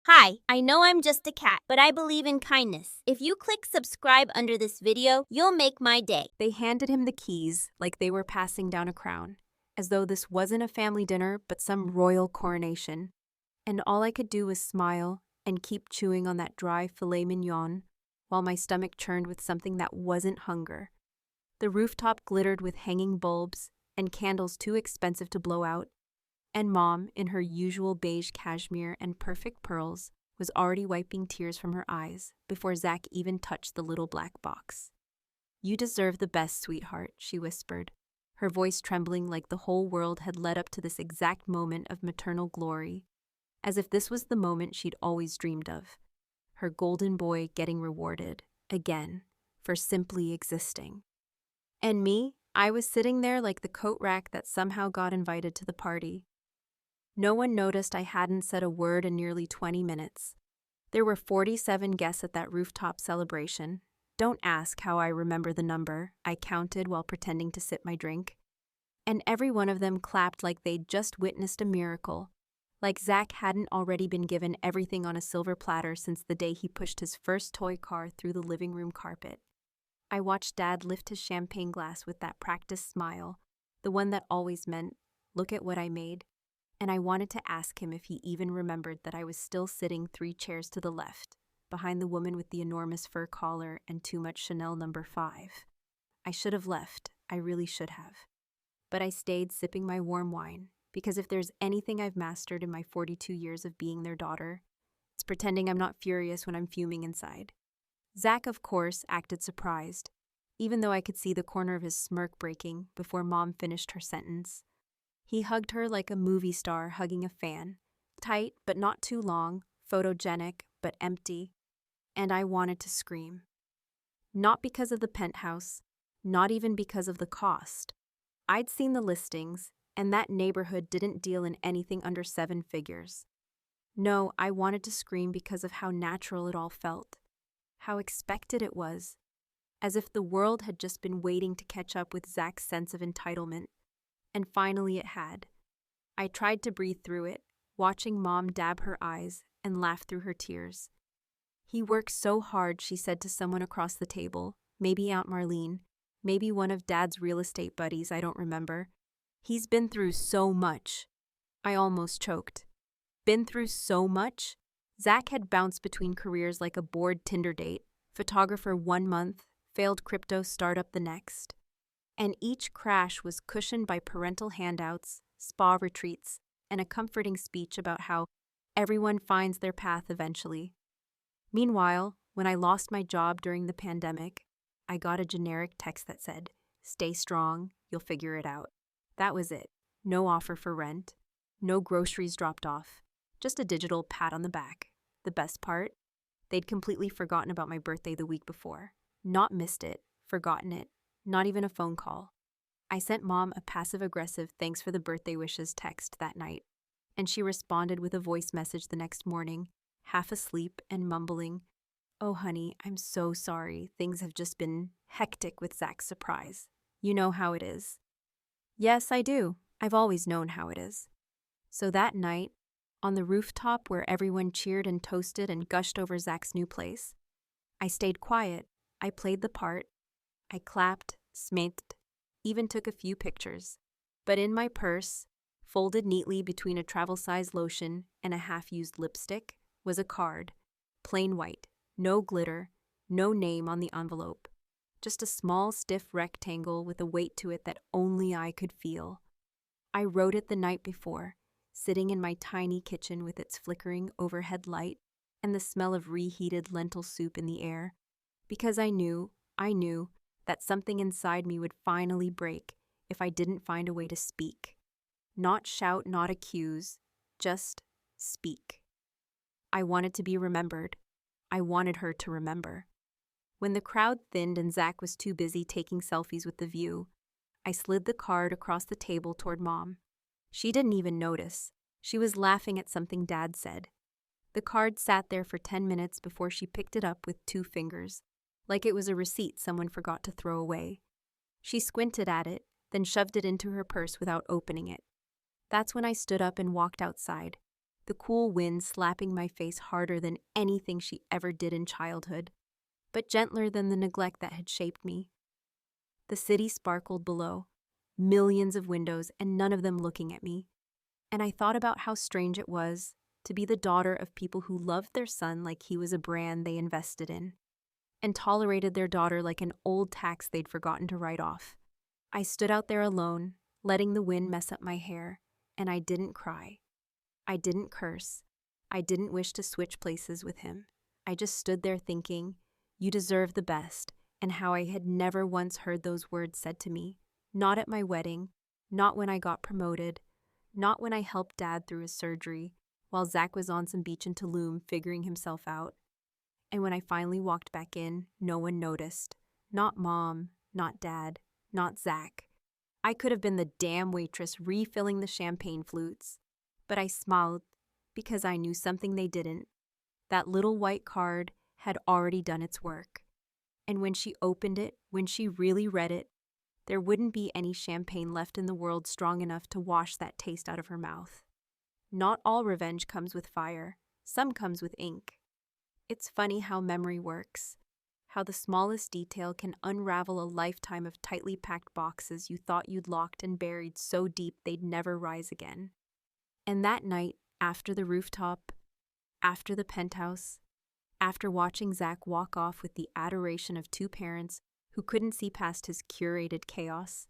Hi, I know I'm just a cat, but I believe in kindness. If you click subscribe under this video, you'll make my day. They handed him the keys like they were passing down a crown, as though this wasn't a family dinner but some royal coronation. And all I could do was smile and keep chewing on that dry filet mignon while my stomach churned with something that wasn't hunger. The rooftop glittered with hanging bulbs and candles too expensive to blow out, and Mom, in her usual beige cashmere and perfect pearls, was already wiping tears from her eyes before Zach even touched the little black box. "You deserve the best, sweetheart," she whispered, her voice trembling like the whole world had led up to this exact moment of maternal glory, as if this was the moment she'd always dreamed of. Her golden boy getting rewarded, again, for simply existing. And me, I was sitting there like the coat rack that somehow got invited to the party. No one noticed I hadn't said a word in nearly 20 minutes. There were 47 guests at that rooftop celebration. Don't ask how I remember the number, I counted while pretending to sip my drink. And every one of them clapped like they'd just witnessed a miracle, like Zach hadn't already been given everything on a silver platter since the day he pushed his first toy car through the living room carpet. I watched Dad lift his champagne glass with that practiced smile, the one that always meant, "Look at what I made." And I wanted to ask him if he even remembered that I was still sitting 3 chairs to the left, behind the woman with the enormous fur collar and too much Chanel No. 5. I should have left, I really should have. But I stayed sipping my warm wine, because if there's anything I've mastered in my 42 years of being their daughter, it's pretending I'm not furious when I'm fuming inside. Zach, of course, acted surprised, even though I could see the corner of his smirk breaking before Mom finished her sentence. He hugged her like a movie star hugging a fan, tight but not too long, photogenic but empty, and I wanted to scream. Not because of the penthouse, not even because of the cost. I'd seen the listings, and that neighborhood didn't deal in anything under 7 figures. No, I wanted to scream because of how natural it all felt, how expected it was, as if the world had just been waiting to catch up with Zach's sense of entitlement. And finally it had. I tried to breathe through it, watching Mom dab her eyes and laugh through her tears. "He works so hard," she said to someone across the table, maybe Aunt Marlene, maybe one of Dad's real estate buddies, I don't remember. "He's been through so much." I almost choked. Been through so much? Zach had bounced between careers like a bored Tinder date, photographer 1 month, failed crypto startup the next. And each crash was cushioned by parental handouts, spa retreats, and a comforting speech about how everyone finds their path eventually. Meanwhile, when I lost my job during the pandemic, I got a generic text that said, "Stay strong, you'll figure it out." That was it. No offer for rent, no groceries dropped off, just a digital pat on the back. The best part? They'd completely forgotten about my birthday the week before. Not missed it, forgotten it. Not even a phone call. I sent Mom a passive-aggressive thanks for the birthday wishes text that night, and she responded with a voice message the next morning, half asleep and mumbling, "Oh, honey, I'm so sorry. Things have just been hectic with Zach's surprise. You know how it is." Yes, I do. I've always known how it is. So that night, on the rooftop where everyone cheered and toasted and gushed over Zach's new place, I stayed quiet. I played the part. I clapped, smaked, even took a few pictures. But in my purse, folded neatly between a travel-size lotion and a half-used lipstick, was a card, plain white, no glitter, no name on the envelope. Just a small, stiff rectangle with a weight to it that only I could feel. I wrote it the night before, sitting in my tiny kitchen with its flickering overhead light and the smell of reheated lentil soup in the air, because I knew that something inside me would finally break if I didn't find a way to speak. Not shout, not accuse, just speak. I wanted to be remembered. I wanted her to remember. When the crowd thinned and Zach was too busy taking selfies with the view, I slid the card across the table toward Mom. She didn't even notice. She was laughing at something Dad said. The card sat there for 10 minutes before she picked it up with 2 fingers, like it was a receipt someone forgot to throw away. She squinted at it, then shoved it into her purse without opening it. That's when I stood up and walked outside, the cool wind slapping my face harder than anything she ever did in childhood, but gentler than the neglect that had shaped me. The city sparkled below, millions of windows and none of them looking at me. And I thought about how strange it was to be the daughter of people who loved their son like he was a brand they invested in, and tolerated their daughter like an old tax they'd forgotten to write off. I stood out there alone, letting the wind mess up my hair, and I didn't cry. I didn't curse. I didn't wish to switch places with him. I just stood there thinking, "You deserve the best," and how I had never once heard those words said to me. Not at my wedding, not when I got promoted, not when I helped Dad through his surgery, while Zach was on some beach in Tulum figuring himself out. And when I finally walked back in, no one noticed. Not Mom, not Dad, not Zach. I could have been the damn waitress refilling the champagne flutes. But I smiled because I knew something they didn't. That little white card had already done its work. And when she opened it, when she really read it, there wouldn't be any champagne left in the world strong enough to wash that taste out of her mouth. Not all revenge comes with fire. Some comes with ink. It's funny how memory works, how the smallest detail can unravel a lifetime of tightly packed boxes you thought you'd locked and buried so deep they'd never rise again. And that night, after the rooftop, after the penthouse, after watching Zach walk off with the adoration of two parents who couldn't see past his curated chaos,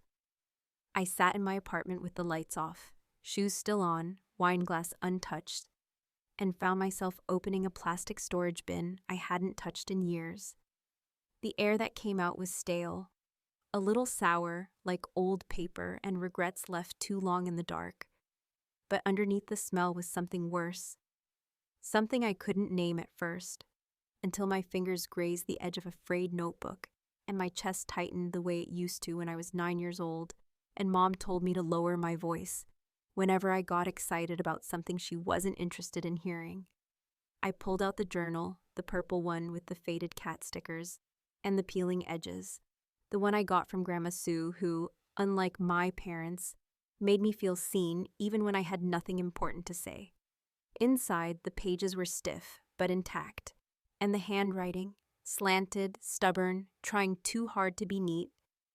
I sat in my apartment with the lights off, shoes still on, wine glass untouched, and found myself opening a plastic storage bin I hadn't touched in years. The air that came out was stale, a little sour, like old paper and regrets left too long in the dark. But underneath the smell was something worse, something I couldn't name at first, until my fingers grazed the edge of a frayed notebook and my chest tightened the way it used to when I was 9 years old, and Mom told me to lower my voice whenever I got excited about something she wasn't interested in hearing. I pulled out the journal, the purple one with the faded cat stickers and the peeling edges, the one I got from Grandma Sue, who, unlike my parents, made me feel seen even when I had nothing important to say. Inside, the pages were stiff but intact, and the handwriting, slanted, stubborn, trying too hard to be neat,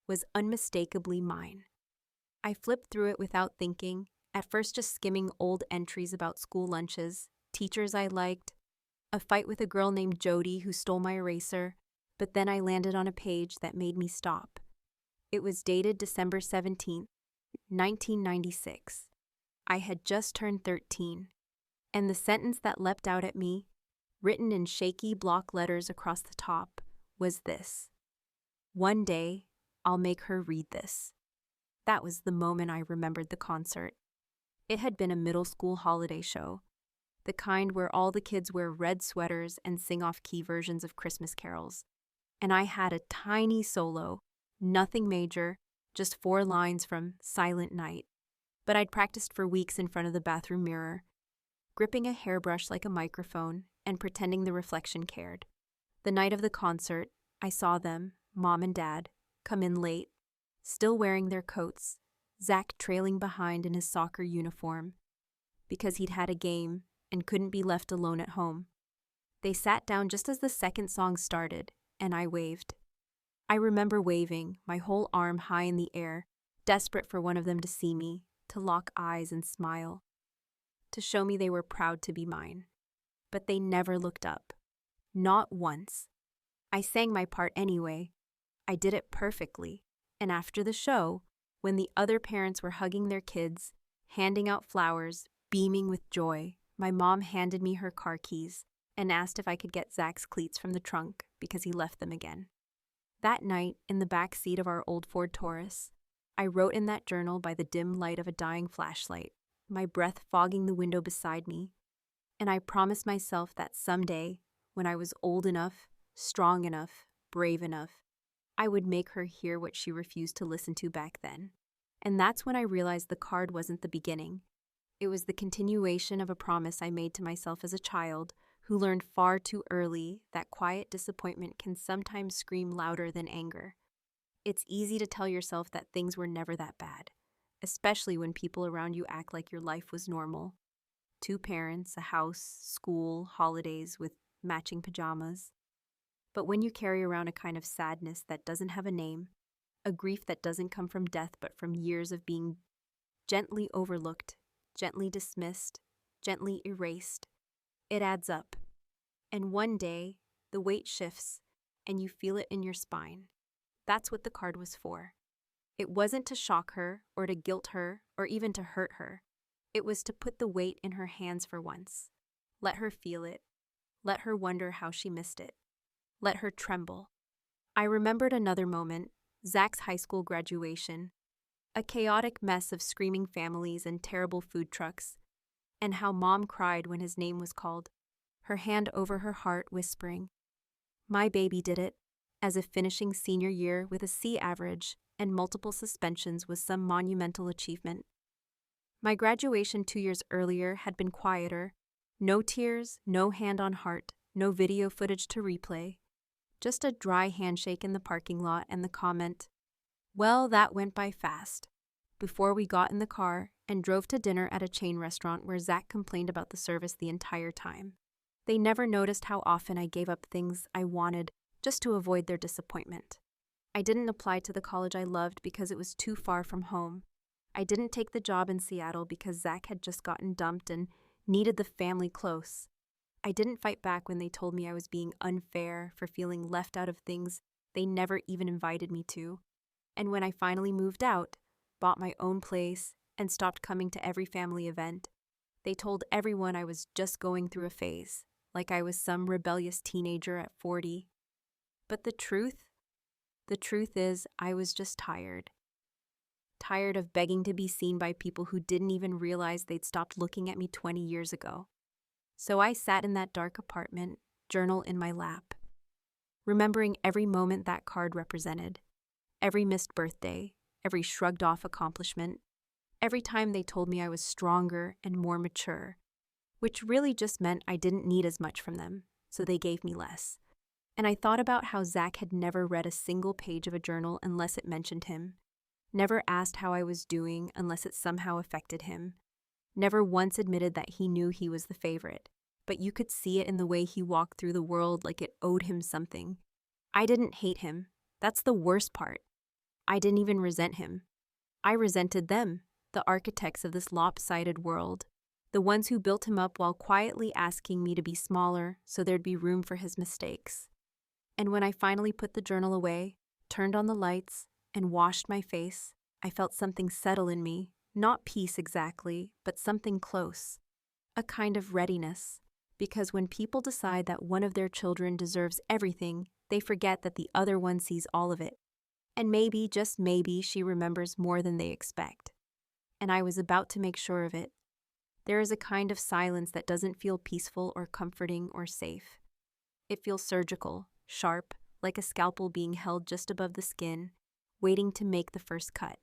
was unmistakably mine. I flipped through it without thinking, at first just skimming old entries about school lunches, teachers I liked, a fight with a girl named Jody who stole my eraser, but then I landed on a page that made me stop. It was dated December 17th, 1996. I had just turned 13, and the sentence that leapt out at me, written in shaky block letters across the top, was this: "One day, I'll make her read this." That was the moment I remembered the concert. It had been a middle school holiday show, the kind where all the kids wear red sweaters and sing off-key versions of Christmas carols. And I had a tiny solo, nothing major, just 4 lines from Silent Night. But I'd practiced for weeks in front of the bathroom mirror, gripping a hairbrush like a microphone and pretending the reflection cared. The night of the concert, I saw them, Mom and Dad, come in late, still wearing their coats, Zach trailing behind in his soccer uniform, because he'd had a game and couldn't be left alone at home. They sat down just as the second song started, and I waved. I remember waving, my whole arm high in the air, desperate for one of them to see me, to lock eyes and smile, to show me they were proud to be mine. But they never looked up. Not once. I sang my part anyway. I did it perfectly. And after the show, when the other parents were hugging their kids, handing out flowers, beaming with joy, my mom handed me her car keys and asked if I could get Zach's cleats from the trunk because he left them again. That night, in the back seat of our old Ford Taurus, I wrote in that journal by the dim light of a dying flashlight, my breath fogging the window beside me, and I promised myself that someday, when I was old enough, strong enough, brave enough, I would make her hear what she refused to listen to back then. And that's when I realized the card wasn't the beginning. It was the continuation of a promise I made to myself as a child who learned far too early that quiet disappointment can sometimes scream louder than anger. It's easy to tell yourself that things were never that bad, especially when people around you act like your life was normal. 2 parents, a house, school, holidays with matching pajamas. But when you carry around a kind of sadness that doesn't have a name, a grief that doesn't come from death but from years of being gently overlooked, gently dismissed, gently erased, it adds up. And one day, the weight shifts and you feel it in your spine. That's what the card was for. It wasn't to shock her or to guilt her or even to hurt her. It was to put the weight in her hands for once. Let her feel it. Let her wonder how she missed it. Let her tremble. I remembered another moment, Zach's high school graduation, a chaotic mess of screaming families and terrible food trucks, and how Mom cried when his name was called, her hand over her heart whispering, "My baby did it," as if finishing senior year with a C average and multiple suspensions was some monumental achievement. My graduation 2 years earlier had been quieter. No tears, no hand on heart, no video footage to replay. Just a dry handshake in the parking lot and the comment, "Well, that went by fast," before we got in the car and drove to dinner at a chain restaurant where Zach complained about the service the entire time. They never noticed how often I gave up things I wanted just to avoid their disappointment. I didn't apply to the college I loved because it was too far from home. I didn't take the job in Seattle because Zach had just gotten dumped and needed the family close. I didn't fight back when they told me I was being unfair for feeling left out of things they never even invited me to. And when I finally moved out, bought my own place, and stopped coming to every family event, they told everyone I was just going through a phase, like I was some rebellious teenager at 40. But the truth is I was just tired. Tired of begging to be seen by people who didn't even realize they'd stopped looking at me 20 years ago. So I sat in that dark apartment, journal in my lap, remembering every moment that card represented, every missed birthday, every shrugged off accomplishment, every time they told me I was stronger and more mature, which really just meant I didn't need as much from them, so they gave me less. And I thought about how Zach had never read a single page of a journal unless it mentioned him, never asked how I was doing unless it somehow affected him, never once admitted that he knew he was the favorite, but you could see it in the way he walked through the world like it owed him something. I didn't hate him. That's the worst part. I didn't even resent him. I resented them, the architects of this lopsided world, the ones who built him up while quietly asking me to be smaller so there'd be room for his mistakes. And when I finally put the journal away, turned on the lights, and washed my face, I felt something settle in me, not peace exactly, but something close. A kind of readiness, because when people decide that one of their children deserves everything, they forget that the other one sees all of it. And maybe, just maybe, she remembers more than they expect. And I was about to make sure of it. There is a kind of silence that doesn't feel peaceful or comforting or safe. It feels surgical, sharp, like a scalpel being held just above the skin, waiting to make the first cut.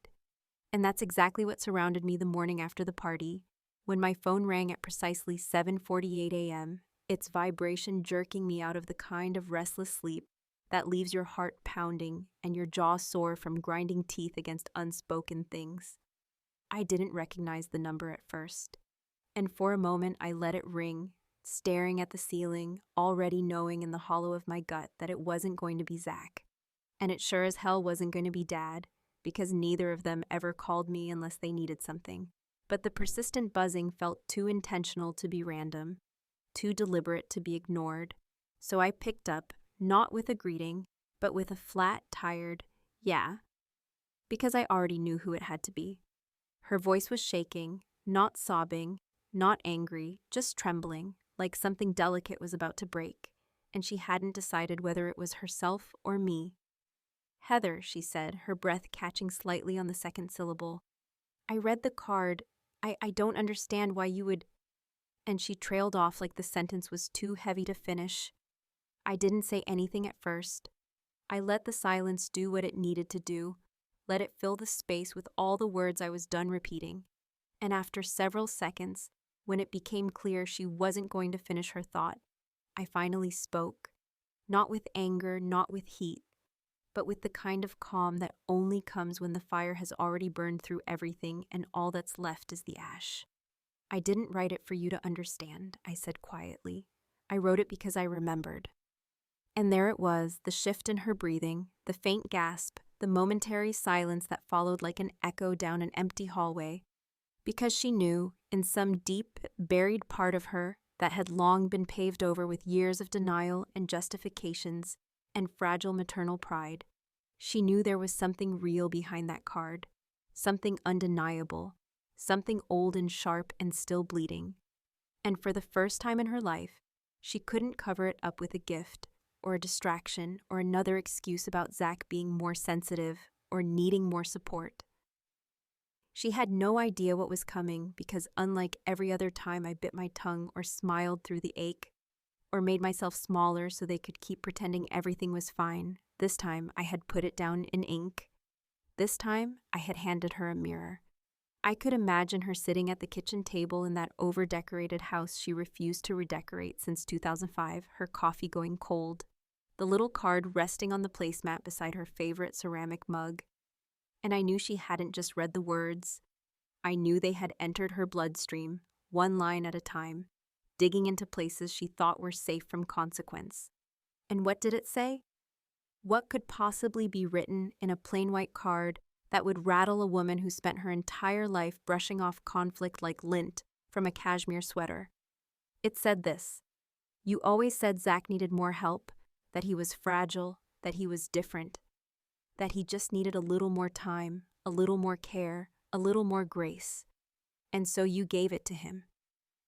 And that's exactly what surrounded me the morning after the party, when my phone rang at precisely 7:48 a.m., its vibration jerking me out of the kind of restless sleep that leaves your heart pounding and your jaw sore from grinding teeth against unspoken things. I didn't recognize the number at first, and for a moment I let it ring, staring at the ceiling, already knowing in the hollow of my gut that it wasn't going to be Zach. And it sure as hell wasn't going to be Dad, because neither of them ever called me unless they needed something. But the persistent buzzing felt too intentional to be random, too deliberate to be ignored. So I picked up, not with a greeting, but with a flat, tired, "yeah," because I already knew who it had to be. Her voice was shaking, not sobbing, not angry, just trembling, like something delicate was about to break, and she hadn't decided whether it was herself or me. "Heather," she said, her breath catching slightly on the second syllable. "I read the card. I don't understand why you would—" And she trailed off like the sentence was too heavy to finish. I didn't say anything at first. I let the silence do what it needed to do, let it fill the space with all the words I was done repeating. And after several seconds, when it became clear she wasn't going to finish her thought, I finally spoke, not with anger, not with heat, but with the kind of calm that only comes when the fire has already burned through everything and all that's left is the ash. I didn't write it for you to understand, I said quietly. I wrote it because I remembered. And there it was, the shift in her breathing, the faint gasp, the momentary silence that followed like an echo down an empty hallway. Because she knew, in some deep, buried part of her that had long been paved over with years of denial and justifications and fragile maternal pride, she knew there was something real behind that card, something undeniable, something old and sharp and still bleeding. And for the first time in her life, she couldn't cover it up with a gift or a distraction or another excuse about Zach being more sensitive or needing more support. She had no idea what was coming because unlike every other time I bit my tongue or smiled through the ache or made myself smaller so they could keep pretending everything was fine, this time I had put it down in ink. This time I had handed her a mirror. I could imagine her sitting at the kitchen table in that over-decorated house she refused to redecorate since 2005, her coffee going cold, the little card resting on the placemat beside her favorite ceramic mug. And I knew she hadn't just read the words. I knew they had entered her bloodstream, one line at a time, digging into places she thought were safe from consequence. And what did it say? What could possibly be written in a plain white card that would rattle a woman who spent her entire life brushing off conflict like lint from a cashmere sweater? It said this: "You always said Zach needed more help, that he was fragile, that he was different, that he just needed a little more time, a little more care, a little more grace. And so you gave it to him.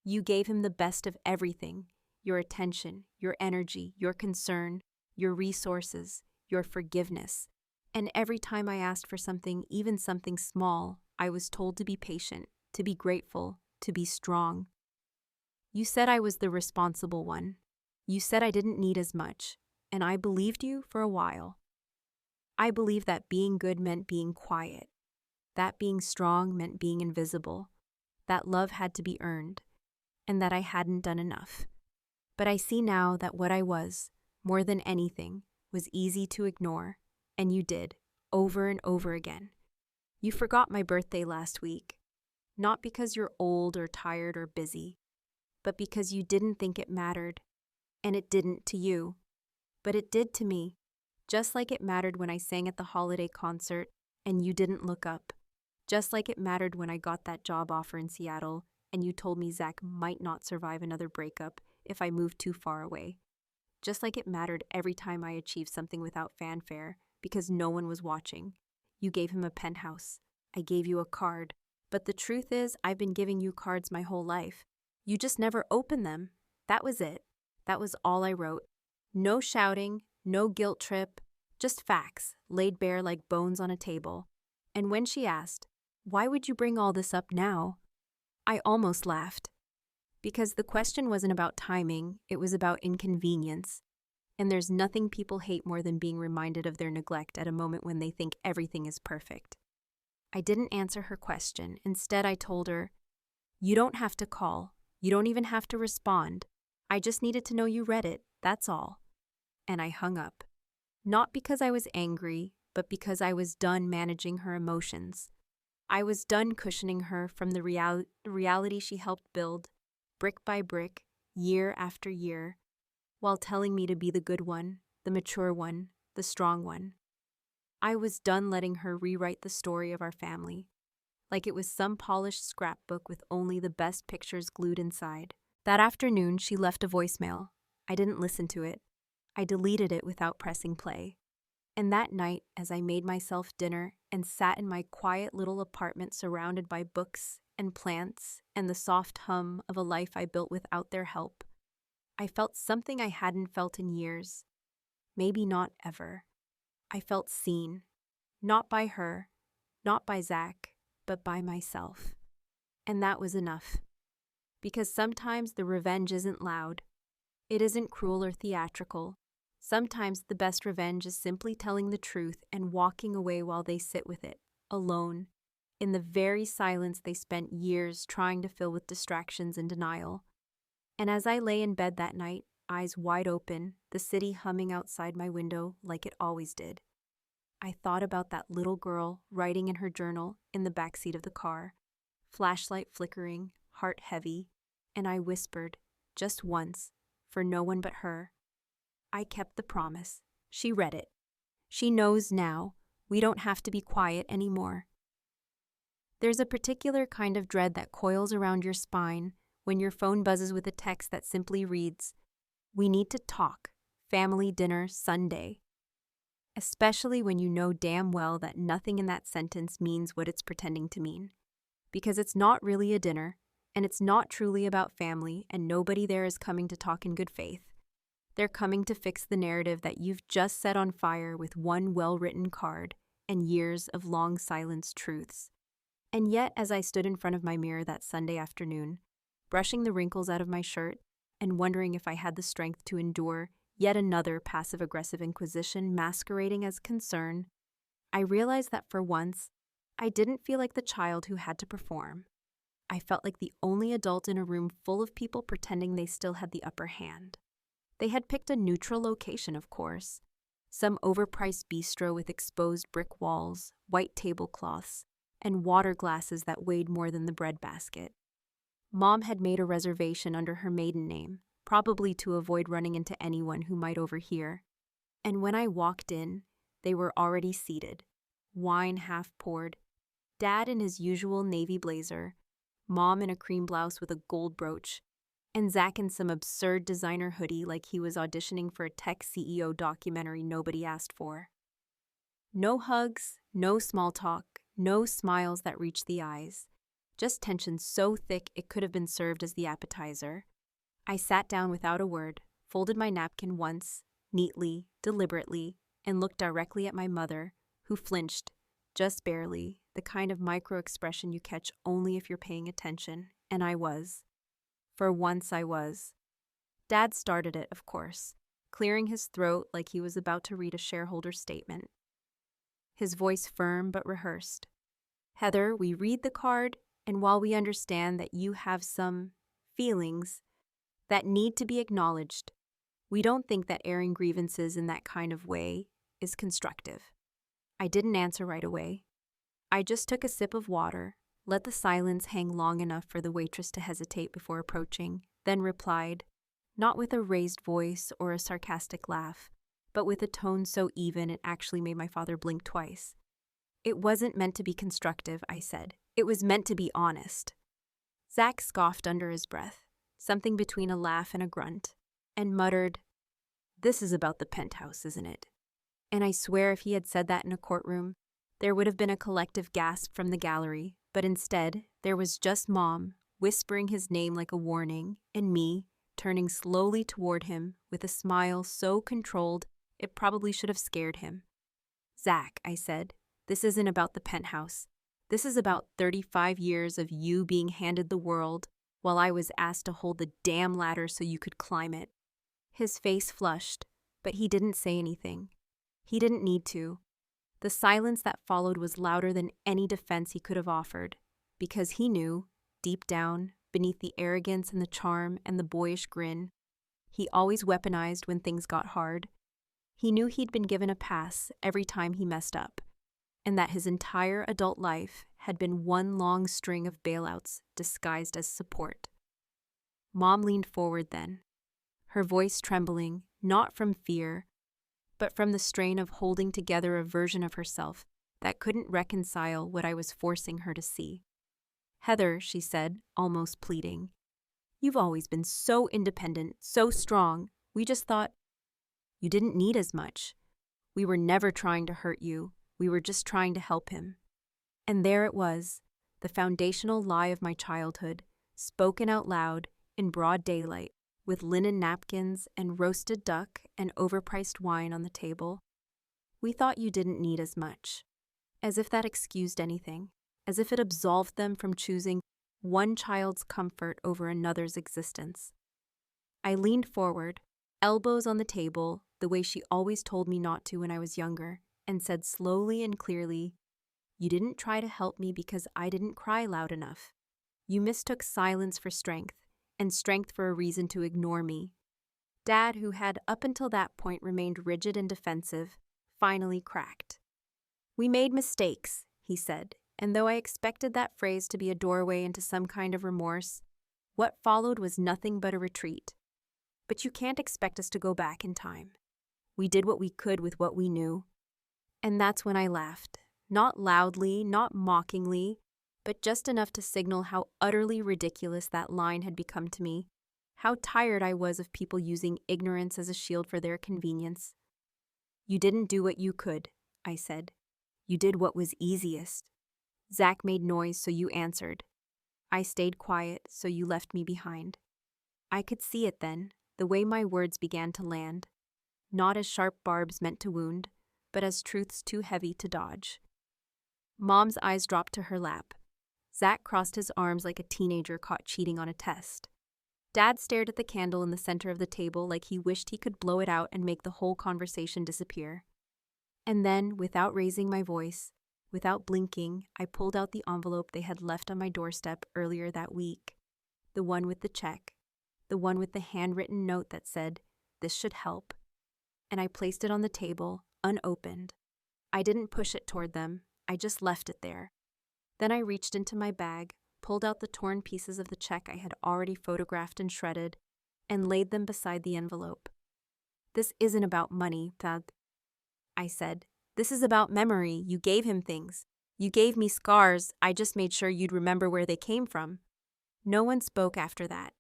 You gave him the best of everything, your attention, your energy, your concern, your resources, your forgiveness. And every time I asked for something, even something small, I was told to be patient, to be grateful, to be strong. You said I was the responsible one. You said I didn't need as much, and I believed you for a while. I believed that being good meant being quiet, that being strong meant being invisible, that love had to be earned, and that I hadn't done enough. But I see now that what I was, more than anything, was easy to ignore, and you did, over and over again. You forgot my birthday last week, not because you're old or tired or busy, but because you didn't think it mattered, and it didn't to you, but it did to me, just like it mattered when I sang at the holiday concert and you didn't look up, just like it mattered when I got that job offer in Seattle and you told me Zach might not survive another breakup if I moved too far away, just like it mattered every time I achieved something without fanfare because no one was watching. You gave him a penthouse. I gave you a card. But the truth is, I've been giving you cards my whole life. You just never opened them. That was it. That was all I wrote. No shouting, no guilt trip, just facts, laid bare like bones on a table. And when she asked, "Why would you bring all this up now?" I almost laughed. Because the question wasn't about timing, it was about inconvenience. And there's nothing people hate more than being reminded of their neglect at a moment when they think everything is perfect. I didn't answer her question. Instead, I told her, "You don't have to call. You don't even have to respond. I just needed to know you read it, that's all." And I hung up. Not because I was angry, but because I was done managing her emotions. I was done cushioning her from the reality she helped build, brick by brick, year after year, while telling me to be the good one, the mature one, the strong one. I was done letting her rewrite the story of our family, like it was some polished scrapbook with only the best pictures glued inside. That afternoon, she left a voicemail. I didn't listen to it. I deleted it without pressing play. And that night, as I made myself dinner and sat in my quiet little apartment surrounded by books and plants and the soft hum of a life I built without their help, I felt something I hadn't felt in years. Maybe not ever. I felt seen. Not by her, not by Zach, but by myself. And that was enough. Because sometimes the revenge isn't loud. It isn't cruel or theatrical. Sometimes the best revenge is simply telling the truth and walking away while they sit with it, alone, in the very silence they spent years trying to fill with distractions and denial. And as I lay in bed that night, eyes wide open, the city humming outside my window like it always did, I thought about that little girl writing in her journal in the backseat of the car, flashlight flickering, heart heavy, and I whispered, just once, for no one but her. I kept the promise. She read it. She knows now. We don't have to be quiet anymore. There's a particular kind of dread that coils around your spine when your phone buzzes with a text that simply reads, "We need to talk. Family dinner Sunday." Especially when you know damn well that nothing in that sentence means what it's pretending to mean. Because it's not really a dinner, and it's not truly about family, and nobody there is coming to talk in good faith. They're coming to fix the narrative that you've just set on fire with one well-written card and years of long silenced truths. And yet, as I stood in front of my mirror that Sunday afternoon, brushing the wrinkles out of my shirt and wondering if I had the strength to endure yet another passive-aggressive inquisition masquerading as concern, I realized that for once, I didn't feel like the child who had to perform. I felt like the only adult in a room full of people pretending they still had the upper hand. They had picked a neutral location, of course. Some overpriced bistro with exposed brick walls, white tablecloths, and water glasses that weighed more than the breadbasket. Mom had made a reservation under her maiden name, probably to avoid running into anyone who might overhear. And when I walked in, they were already seated, wine half poured, Dad in his usual navy blazer, Mom in a cream blouse with a gold brooch, and Zach in some absurd designer hoodie like he was auditioning for a tech CEO documentary nobody asked for. No hugs, no small talk, no smiles that reached the eyes, just tension so thick it could have been served as the appetizer. I sat down without a word, folded my napkin once, neatly, deliberately, and looked directly at my mother, who flinched, just barely, the kind of micro-expression you catch only if you're paying attention, and I was. For once I was. Dad started it, of course, clearing his throat like he was about to read a shareholder statement. His voice firm but rehearsed. "Heather, we read the card, and while we understand that you have some feelings that need to be acknowledged, we don't think that airing grievances in that kind of way is constructive." I didn't answer right away. I just took a sip of water, let the silence hang long enough for the waitress to hesitate before approaching, then replied, not with a raised voice or a sarcastic laugh, but with a tone so even it actually made my father blink twice. "It wasn't meant to be constructive," I said. "It was meant to be honest." Zach scoffed under his breath, something between a laugh and a grunt, and muttered, "This is about the penthouse, isn't it?" And I swear if he had said that in a courtroom, there would have been a collective gasp from the gallery, but instead, there was just Mom, whispering his name like a warning, and me, turning slowly toward him with a smile so controlled it probably should have scared him. "Zach," I said, "this isn't about the penthouse. This is about 35 years of you being handed the world while I was asked to hold the damn ladder so you could climb it." His face flushed, but he didn't say anything. He didn't need to. The silence that followed was louder than any defense he could have offered, because he knew, deep down, beneath the arrogance and the charm and the boyish grin, he always weaponized when things got hard. He knew he'd been given a pass every time he messed up, and that his entire adult life had been one long string of bailouts disguised as support. Mom leaned forward then, her voice trembling, not from fear, but from the strain of holding together a version of herself that couldn't reconcile what I was forcing her to see. "Heather," she said, almost pleading, "you've always been so independent, so strong. We just thought you didn't need as much. We were never trying to hurt you. We were just trying to help him." And there it was, the foundational lie of my childhood, spoken out loud, in broad daylight, with linen napkins and roasted duck and overpriced wine on the table. "We thought you didn't need as much." As if that excused anything, as if it absolved them from choosing one child's comfort over another's existence. I leaned forward, elbows on the table, the way she always told me not to when I was younger, and said slowly and clearly, "You didn't try to help me because I didn't cry loud enough. You mistook silence for strength, and strength for a reason to ignore me." Dad, who had up until that point remained rigid and defensive, finally cracked. "We made mistakes," he said, and though I expected that phrase to be a doorway into some kind of remorse, What followed was nothing but a retreat. But you can't expect us to go back in time. We did what we could with what we knew. And that's when I laughed. Not loudly, not mockingly, but just enough to signal how utterly ridiculous that line had become to me. How tired I was of people using ignorance as a shield for their convenience. You didn't do what you could, I said. You did what was easiest. Zach made noise, so you answered. I stayed quiet, so you left me behind. I could see it then, the way my words began to land. Not as sharp barbs meant to wound, but as truths too heavy to dodge. Mom's eyes dropped to her lap. Zach crossed his arms like a teenager caught cheating on a test. Dad stared at the candle in the center of the table like he wished he could blow it out and make the whole conversation disappear. And then, without raising my voice, without blinking, I pulled out the envelope they had left on my doorstep earlier that week. The one with the check. The one with the handwritten note that said, "This should help." And I placed it on the table, unopened. I didn't push it toward them, I just left it there. Then I reached into my bag, pulled out the torn pieces of the check I had already photographed and shredded, and laid them beside the envelope. "This isn't about money, Thad," I said. "This is about memory. You gave him things. You gave me scars. I just made sure you'd remember where they came from." No one spoke after that.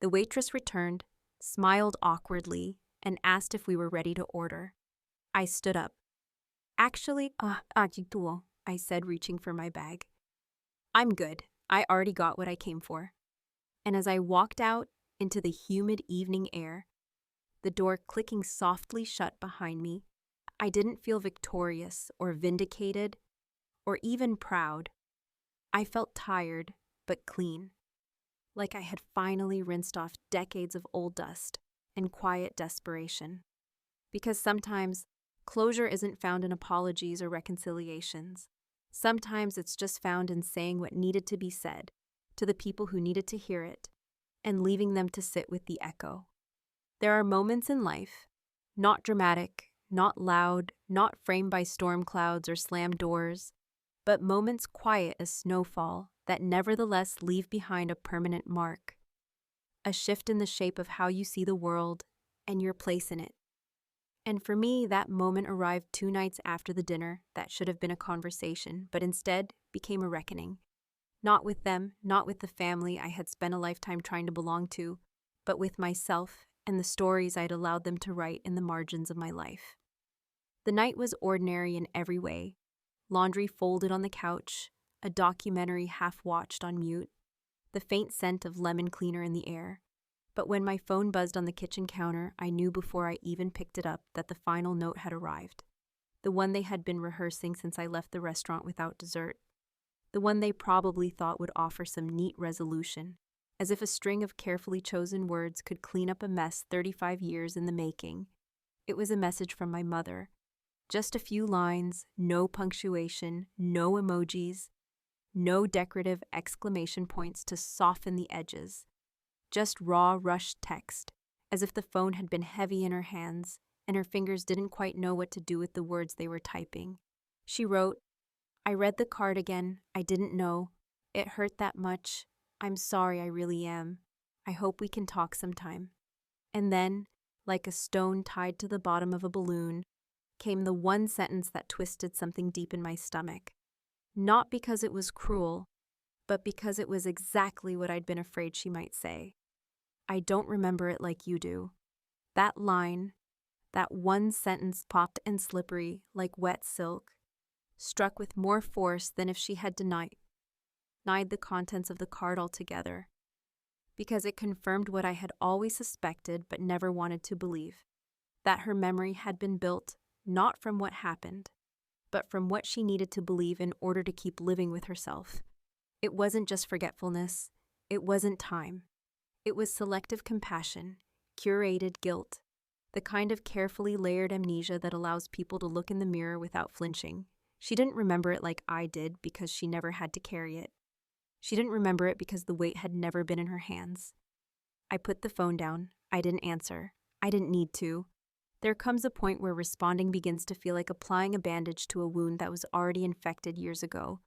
The waitress returned, smiled awkwardly, and asked if we were ready to order. I stood up. "Actually, I said, reaching for my bag. "I'm good. I already got what I came for." And as I walked out into the humid evening air, the door clicking softly shut behind me, I didn't feel victorious or vindicated or even proud. I felt tired, but clean. Like I had finally rinsed off decades of old dust and quiet desperation. Because sometimes closure isn't found in apologies or reconciliations. Sometimes it's just found in saying what needed to be said to the people who needed to hear it and leaving them to sit with the echo. There are moments in life, not dramatic, not loud, not framed by storm clouds or slammed doors, but moments quiet as snowfall that nevertheless leave behind a permanent mark. A shift in the shape of how you see the world and your place in it. And for me, that moment arrived 2 nights after the dinner that should have been a conversation, but instead became a reckoning. Not with them, not with the family I had spent a lifetime trying to belong to, but with myself and the stories I'd allowed them to write in the margins of my life. The night was ordinary in every way. Laundry folded on the couch, a documentary half-watched on mute, the faint scent of lemon cleaner in the air. But when my phone buzzed on the kitchen counter, I knew before I even picked it up that the final note had arrived. The one they had been rehearsing since I left the restaurant without dessert. The one they probably thought would offer some neat resolution, as if a string of carefully chosen words could clean up a mess 35 years in the making. It was a message from my mother. Just a few lines, no punctuation, no emojis, no decorative exclamation points to soften the edges. Just raw, rushed text, as if the phone had been heavy in her hands and her fingers didn't quite know what to do with the words they were typing. She wrote, "I read the card again. I didn't know. It hurt that much. I'm sorry, I really am. I hope we can talk sometime." And then, like a stone tied to the bottom of a balloon, came the one sentence that twisted something deep in my stomach. Not because it was cruel, but because it was exactly what I'd been afraid she might say. "I don't remember it like you do." That line, that one sentence popped and slippery like wet silk, struck with more force than if she had denied the contents of the card altogether, because it confirmed what I had always suspected but never wanted to believe, that her memory had been built not from what happened, but from what she needed to believe in order to keep living with herself. It wasn't just forgetfulness, it wasn't time. It was selective compassion, curated guilt, the kind of carefully layered amnesia that allows people to look in the mirror without flinching. She didn't remember it like I did because she never had to carry it. She didn't remember it because the weight had never been in her hands. I put the phone down. I didn't answer. I didn't need to. There comes a point where responding begins to feel like applying a bandage to a wound that was already infected years ago,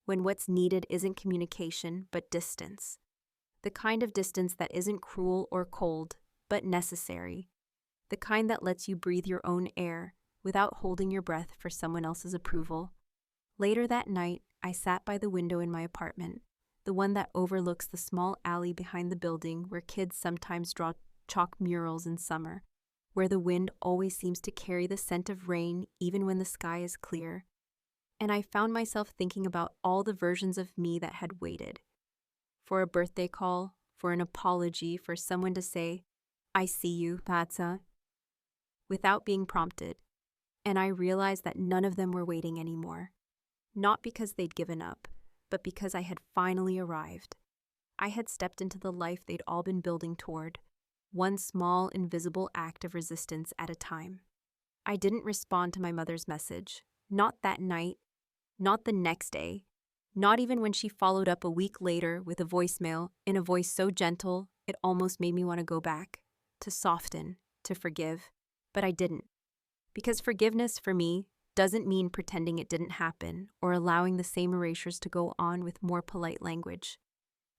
when what's needed isn't communication, but distance. The kind of distance that isn't cruel or cold, but necessary. The kind that lets you breathe your own air without holding your breath for someone else's approval. Later that night, I sat by the window in my apartment, the one that overlooks the small alley behind the building where kids sometimes draw chalk murals in summer, where the wind always seems to carry the scent of rain even when the sky is clear. And I found myself thinking about all the versions of me that had waited. For a birthday call, for an apology, for someone to say, "I see you, Patsa," without being prompted. And I realized that none of them were waiting anymore. Not because they'd given up, but because I had finally arrived. I had stepped into the life they'd all been building toward, one small, invisible act of resistance at a time. I didn't respond to my mother's message, not that night, not the next day, not even when she followed up a week later with a voicemail in a voice so gentle it almost made me want to go back, to soften, to forgive. But I didn't. Because forgiveness for me doesn't mean pretending it didn't happen or allowing the same erasures to go on with more polite language.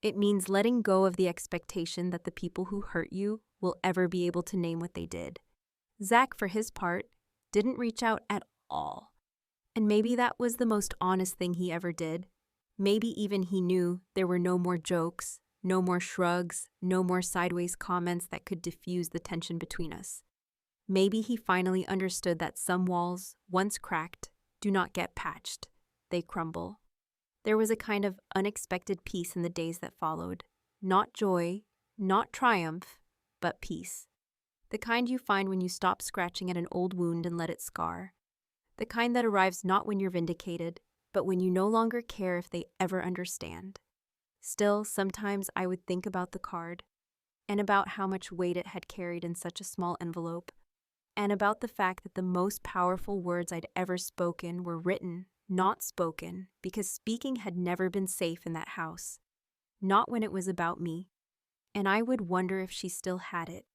It means letting go of the expectation that the people who hurt you will ever be able to name what they did. Zach, for his part, didn't reach out at all. And maybe that was the most honest thing he ever did. Maybe even he knew there were no more jokes, no more shrugs, no more sideways comments that could diffuse the tension between us. Maybe he finally understood that some walls, once cracked, do not get patched. They crumble. There was a kind of unexpected peace in the days that followed. Not joy, not triumph, but peace. The kind you find when you stop scratching at an old wound and let it scar. The kind that arrives not when you're vindicated, but when you no longer care if they ever understand. Still, sometimes I would think about the card, and about how much weight it had carried in such a small envelope, and about the fact that the most powerful words I'd ever spoken were written, not spoken, because speaking had never been safe in that house. Not when it was about me. And I would wonder if she still had it,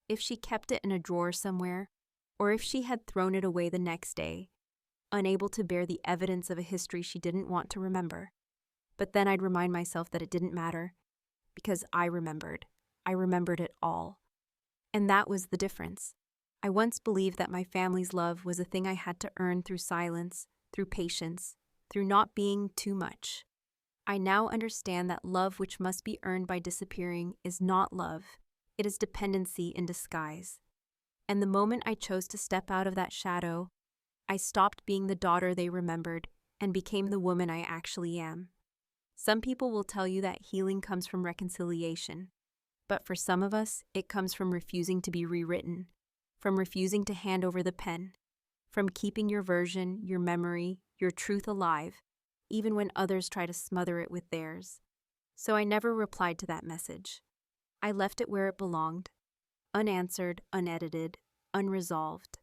if she kept it in a drawer somewhere, or if she had thrown it away the next day, unable to bear the evidence of a history she didn't want to remember. But then I'd remind myself that it didn't matter, because I remembered. I remembered it all. And that was the difference. I once believed that my family's love was a thing I had to earn through silence, through patience, through not being too much. I now understand that love which must be earned by disappearing is not love. It is dependency in disguise. And the moment I chose to step out of that shadow, I stopped being the daughter they remembered and became the woman I actually am. Some people will tell you that healing comes from reconciliation, but for some of us, it comes from refusing to be rewritten, from refusing to hand over the pen, from keeping your version, your memory, your truth alive, even when others try to smother it with theirs. So I never replied to that message. I left it where it belonged, unanswered, unedited, unresolved.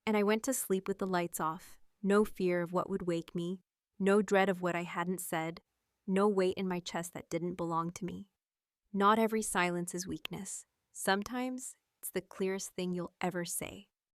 And I went to sleep with the lights off, no fear of what would wake me, no dread of what I hadn't said, no weight in my chest that didn't belong to me. Not every silence is weakness. Sometimes it's the clearest thing you'll ever say.